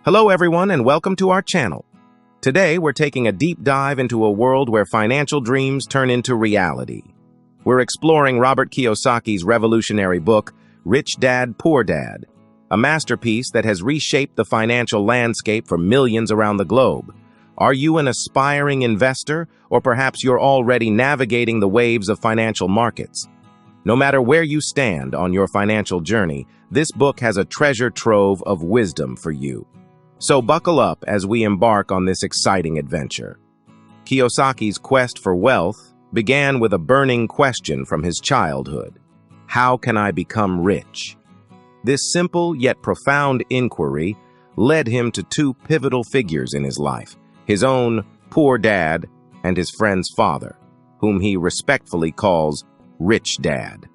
Hello everyone and welcome to our channel. Today we're taking a deep dive into a world where financial dreams turn into reality. We're exploring Robert Kiyosaki's revolutionary book, Rich Dad, Poor Dad, a masterpiece that has reshaped the financial landscape for millions around the globe. Are you an aspiring investor, or perhaps you're already navigating the waves of financial markets? No matter where you stand on your financial journey, this book has a treasure trove of wisdom for you. So buckle up as we embark on this exciting adventure. Kiyosaki's quest for wealth began with a burning question from his childhood. How can I become rich? This simple yet profound inquiry led him to two pivotal figures in his life, his own poor dad and his friend's father, whom he respectfully calls Rich Dad.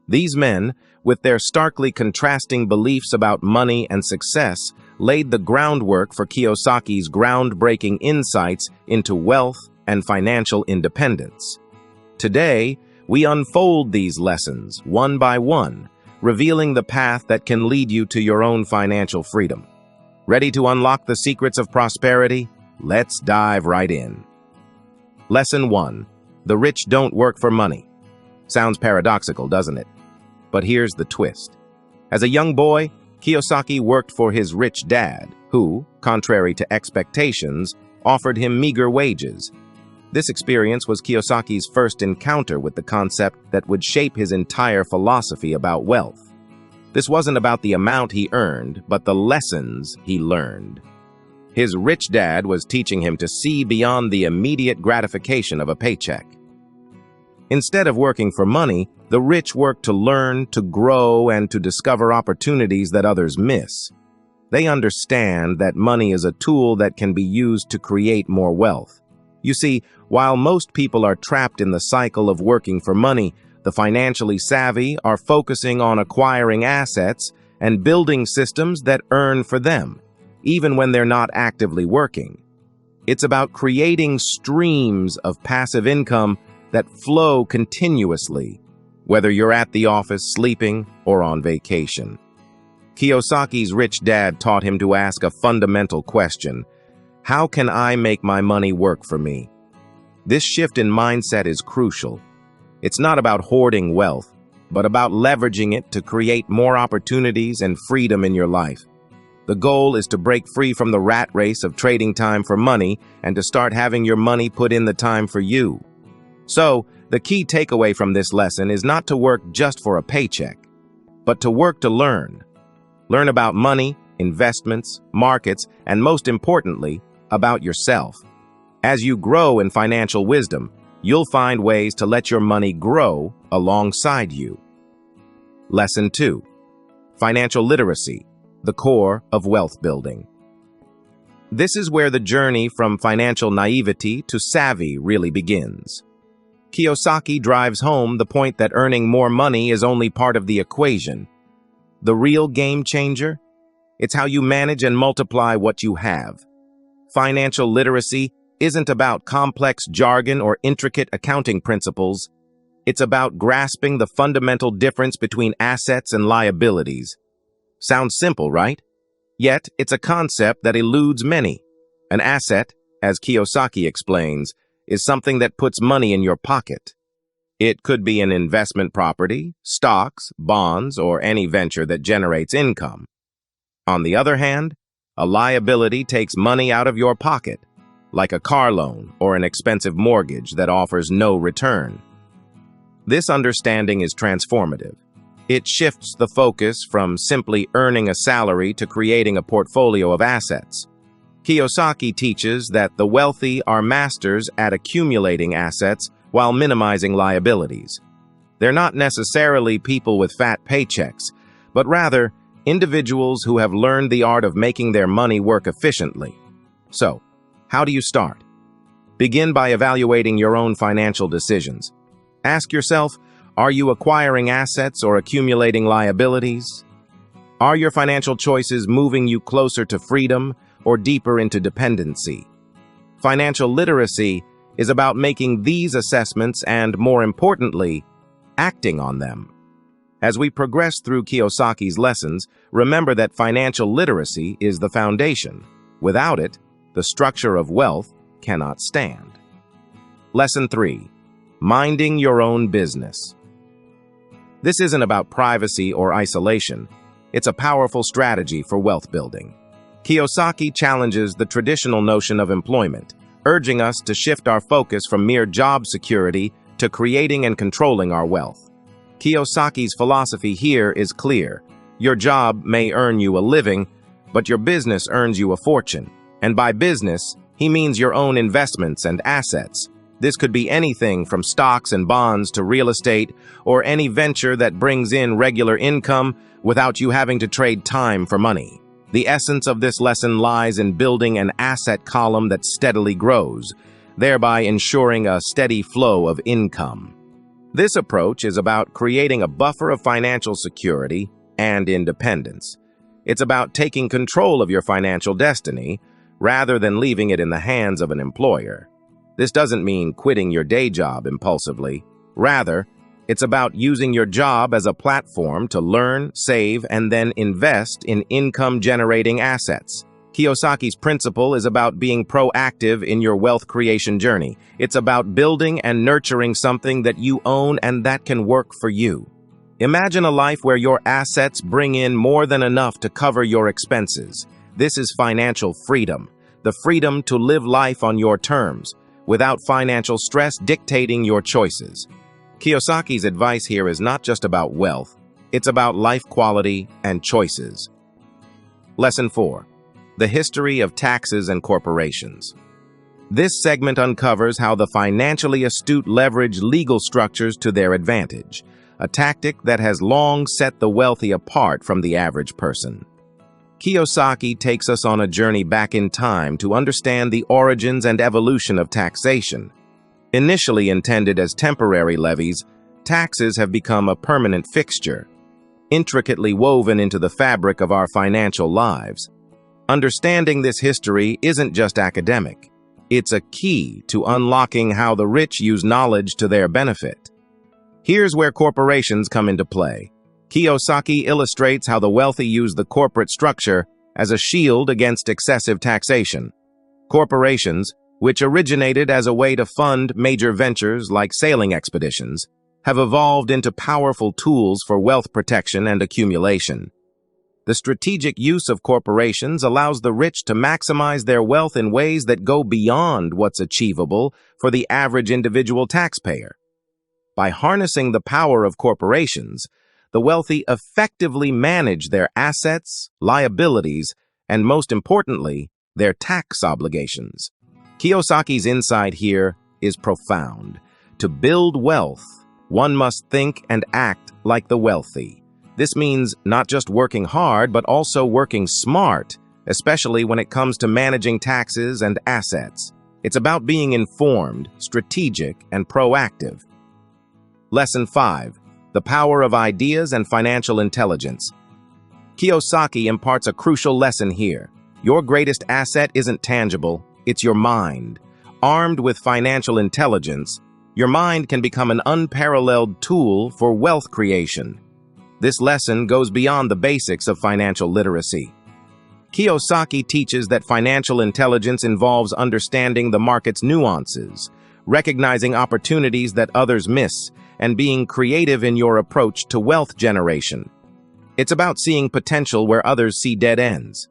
These men, with their starkly contrasting beliefs about money and success, laid the groundwork for Kiyosaki's groundbreaking insights into wealth and financial independence. Today, we unfold these lessons one by one, revealing the path that can lead you to your own financial freedom. Ready to unlock the secrets of prosperity? Let's dive right in. Lesson 1. The rich don't work for money. Sounds paradoxical, doesn't it? But here's the twist. As a young boy, Kiyosaki worked for his rich dad, who, contrary to expectations, offered him meager wages. This experience was Kiyosaki's first encounter with the concept that would shape his entire philosophy about wealth. This wasn't about the amount he earned, but the lessons he learned. His rich dad was teaching him to see beyond the immediate gratification of a paycheck. Instead of working for money, the rich work to learn, to grow, and to discover opportunities that others miss. They understand that money is a tool that can be used to create more wealth. You see, while most people are trapped in the cycle of working for money, the financially savvy are focusing on acquiring assets and building systems that earn for them, even when they're not actively working. It's about creating streams of passive income that flow continuously, whether you're at the office, sleeping, or on vacation. Kiyosaki's rich dad taught him to ask a fundamental question: how can I make my money work for me? This shift in mindset is crucial. It's not about hoarding wealth, but about leveraging it to create more opportunities and freedom in your life. The goal is to break free from the rat race of trading time for money and to start having your money put in the time for you. So, the key takeaway from this lesson is not to work just for a paycheck, but to work to learn. Learn about money, investments, markets, and most importantly, about yourself. As you grow in financial wisdom, you'll find ways to let your money grow alongside you. Lesson 2. Financial literacy, the core of wealth building. This is where the journey from financial naivety to savvy really begins. Kiyosaki drives home the point that earning more money is only part of the equation. The real game changer? It's how you manage and multiply what you have. Financial literacy isn't about complex jargon or intricate accounting principles. It's about grasping the fundamental difference between assets and liabilities. Sounds simple, right? Yet, it's a concept that eludes many. An asset, as Kiyosaki explains, is something that puts money in your pocket. It could be an investment property, stocks, bonds, or any venture that generates income. On the other hand, a liability takes money out of your pocket, like a car loan or an expensive mortgage that offers no return. This understanding is transformative. It shifts the focus from simply earning a salary to creating a portfolio of assets. Kiyosaki teaches that the wealthy are masters at accumulating assets while minimizing liabilities. They're not necessarily people with fat paychecks, but rather individuals who have learned the art of making their money work efficiently. So, how do you start? Begin by evaluating your own financial decisions. Ask yourself, are you acquiring assets or accumulating liabilities? Are your financial choices moving you closer to freedom or deeper into dependency? Financial literacy is about making these assessments and, more importantly, acting on them. As we progress through Kiyosaki's lessons, remember that financial literacy is the foundation. Without it, the structure of wealth cannot stand. Lesson 3. Minding your own business. This isn't about privacy or isolation. It's a powerful strategy for wealth building. Kiyosaki challenges the traditional notion of employment, urging us to shift our focus from mere job security to creating and controlling our wealth. Kiyosaki's philosophy here is clear. Your job may earn you a living, but your business earns you a fortune. And by business, he means your own investments and assets. This could be anything from stocks and bonds to real estate, or any venture that brings in regular income without you having to trade time for money. The essence of this lesson lies in building an asset column that steadily grows, thereby ensuring a steady flow of income. This approach is about creating a buffer of financial security and independence. It's about taking control of your financial destiny rather than leaving it in the hands of an employer. This doesn't mean quitting your day job impulsively. Rather, it's about using your job as a platform to learn, save, and then invest in income-generating assets. Kiyosaki's principle is about being proactive in your wealth creation journey. It's about building and nurturing something that you own and that can work for you. Imagine a life where your assets bring in more than enough to cover your expenses. This is financial freedom, the freedom to live life on your terms, without financial stress dictating your choices. Kiyosaki's advice here is not just about wealth, it's about life quality and choices. Lesson 4. The history of taxes and corporations. This segment uncovers how the financially astute leverage legal structures to their advantage, a tactic that has long set the wealthy apart from the average person. Kiyosaki takes us on a journey back in time to understand the origins and evolution of taxation. Initially intended as temporary levies, taxes have become a permanent fixture, intricately woven into the fabric of our financial lives. Understanding this history isn't just academic. It's a key to unlocking how the rich use knowledge to their benefit. Here's where corporations come into play. Kiyosaki illustrates how the wealthy use the corporate structure as a shield against excessive taxation. Corporations, which originated as a way to fund major ventures like sailing expeditions, have evolved into powerful tools for wealth protection and accumulation. The strategic use of corporations allows the rich to maximize their wealth in ways that go beyond what's achievable for the average individual taxpayer. By harnessing the power of corporations, the wealthy effectively manage their assets, liabilities, and most importantly, their tax obligations. Kiyosaki's insight here is profound. To build wealth, one must think and act like the wealthy. This means not just working hard, but also working smart, especially when it comes to managing taxes and assets. It's about being informed, strategic, and proactive. Lesson 5. The power of ideas and financial intelligence. Kiyosaki imparts a crucial lesson here. Your greatest asset isn't tangible, it's your mind. Armed with financial intelligence, your mind can become an unparalleled tool for wealth creation. This lesson goes beyond the basics of financial literacy. Kiyosaki teaches that financial intelligence involves understanding the market's nuances, recognizing opportunities that others miss, and being creative in your approach to wealth generation. It's about seeing potential where others see dead ends.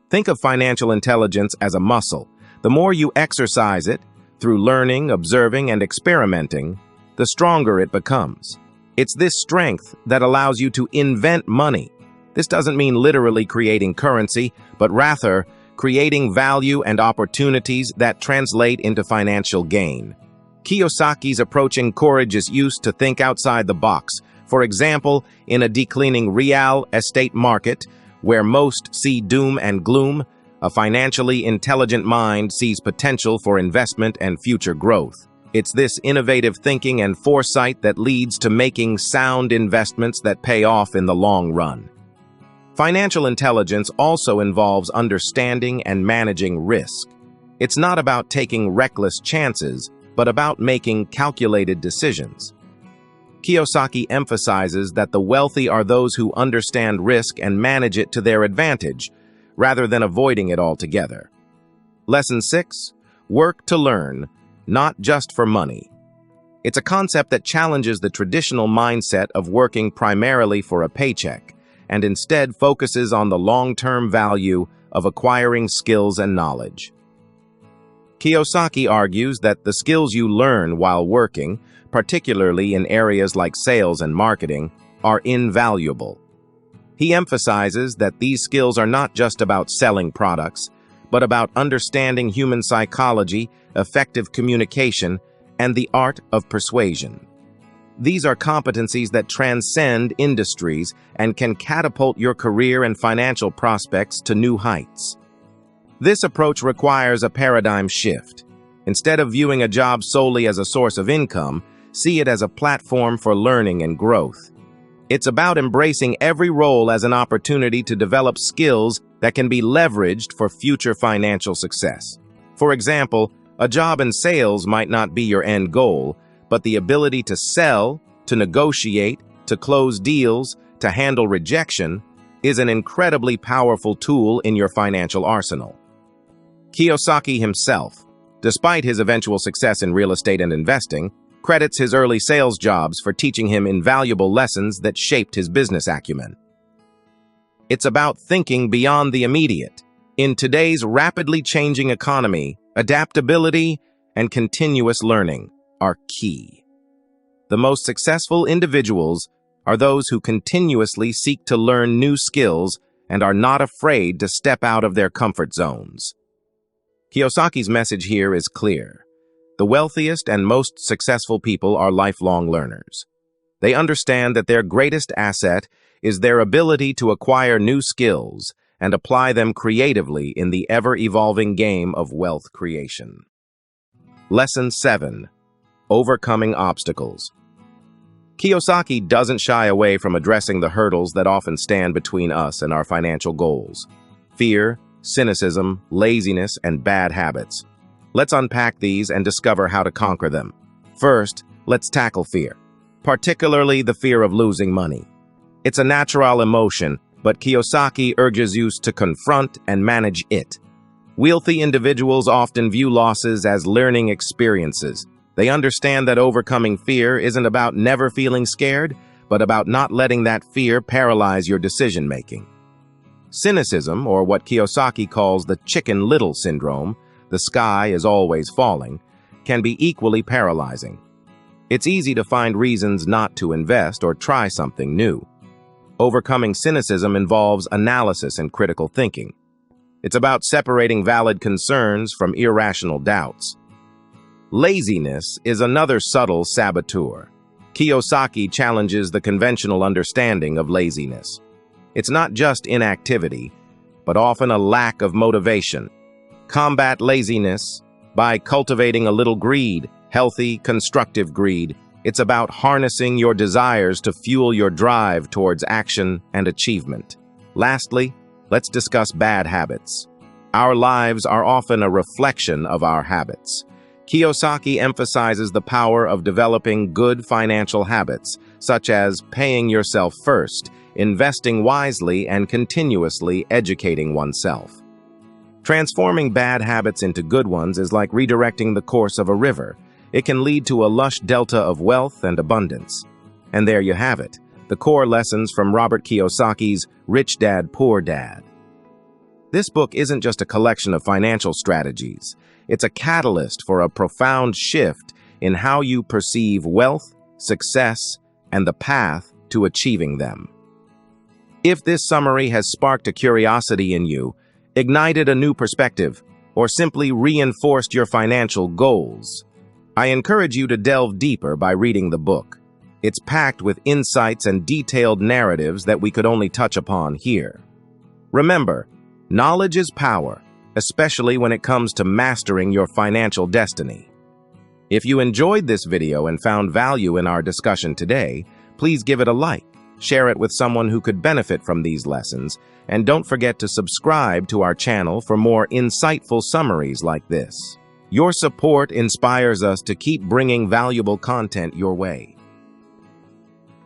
Think of financial intelligence as a muscle. The more you exercise it, through learning, observing, and experimenting, the stronger it becomes. It's this strength that allows you to invent money. This doesn't mean literally creating currency, but rather creating value and opportunities that translate into financial gain. Kiyosaki's approach encourages use to think outside the box. For example, in a declining real estate market, where most see doom and gloom, a financially intelligent mind sees potential for investment and future growth. It's this innovative thinking and foresight that leads to making sound investments that pay off in the long run. Financial intelligence also involves understanding and managing risk. It's not about taking reckless chances, but about making calculated decisions. Kiyosaki emphasizes that the wealthy are those who understand risk and manage it to their advantage, rather than avoiding it altogether. Lesson 6. Work to learn, not just for money. It's a concept that challenges the traditional mindset of working primarily for a paycheck, and instead focuses on the long-term value of acquiring skills and knowledge. Kiyosaki argues that the skills you learn while working, particularly in areas like sales and marketing, are invaluable. He emphasizes that these skills are not just about selling products, but about understanding human psychology, effective communication, and the art of persuasion. These are competencies that transcend industries and can catapult your career and financial prospects to new heights. This approach requires a paradigm shift. Instead of viewing a job solely as a source of income, see it as a platform for learning and growth. It's about embracing every role as an opportunity to develop skills that can be leveraged for future financial success. For example, a job in sales might not be your end goal, but the ability to sell, to negotiate, to close deals, to handle rejection is an incredibly powerful tool in your financial arsenal. Kiyosaki himself, despite his eventual success in real estate and investing, credits his early sales jobs for teaching him invaluable lessons that shaped his business acumen. It's about thinking beyond the immediate. In today's rapidly changing economy, adaptability and continuous learning are key. The most successful individuals are those who continuously seek to learn new skills and are not afraid to step out of their comfort zones. Kiyosaki's message here is clear. The wealthiest and most successful people are lifelong learners. They understand that their greatest asset is their ability to acquire new skills and apply them creatively in the ever-evolving game of wealth creation. Lesson 7. Overcoming obstacles. Kiyosaki doesn't shy away from addressing the hurdles that often stand between us and our financial goals. Fear, cynicism, laziness, and bad habits. Let's unpack these and discover how to conquer them. First, let's tackle fear, particularly the fear of losing money. It's a natural emotion, but Kiyosaki urges you to confront and manage it. Wealthy individuals often view losses as learning experiences. They understand that overcoming fear isn't about never feeling scared, but about not letting that fear paralyze your decision-making. Cynicism, or what Kiyosaki calls the Chicken Little syndrome, the sky is always falling, can be equally paralyzing. It's easy to find reasons not to invest or try something new. Overcoming cynicism involves analysis and critical thinking. It's about separating valid concerns from irrational doubts. Laziness is another subtle saboteur. Kiyosaki challenges the conventional understanding of laziness. It's not just inactivity, but often a lack of motivation. Combat laziness by cultivating a little greed, healthy, constructive greed. It's about harnessing your desires to fuel your drive towards action and achievement. Lastly, let's discuss bad habits. Our lives are often a reflection of our habits. Kiyosaki emphasizes the power of developing good financial habits, such as paying yourself first, investing wisely, and continuously educating oneself. Transforming bad habits into good ones is like redirecting the course of a river. It can lead to a lush delta of wealth and abundance. And there you have it, the core lessons from Robert Kiyosaki's Rich Dad, Poor Dad. This book isn't just a collection of financial strategies. It's a catalyst for a profound shift in how you perceive wealth, success, and the path to achieving them. If this summary has sparked a curiosity in you, ignited a new perspective, or simply reinforced your financial goals, I encourage you to delve deeper by reading the book. It's packed with insights and detailed narratives that we could only touch upon here. Remember, knowledge is power, especially when it comes to mastering your financial destiny. If you enjoyed this video and found value in our discussion today, please give it a like, share it with someone who could benefit from these lessons, and don't forget to subscribe to our channel for more insightful summaries like this. Your support inspires us to keep bringing valuable content your way.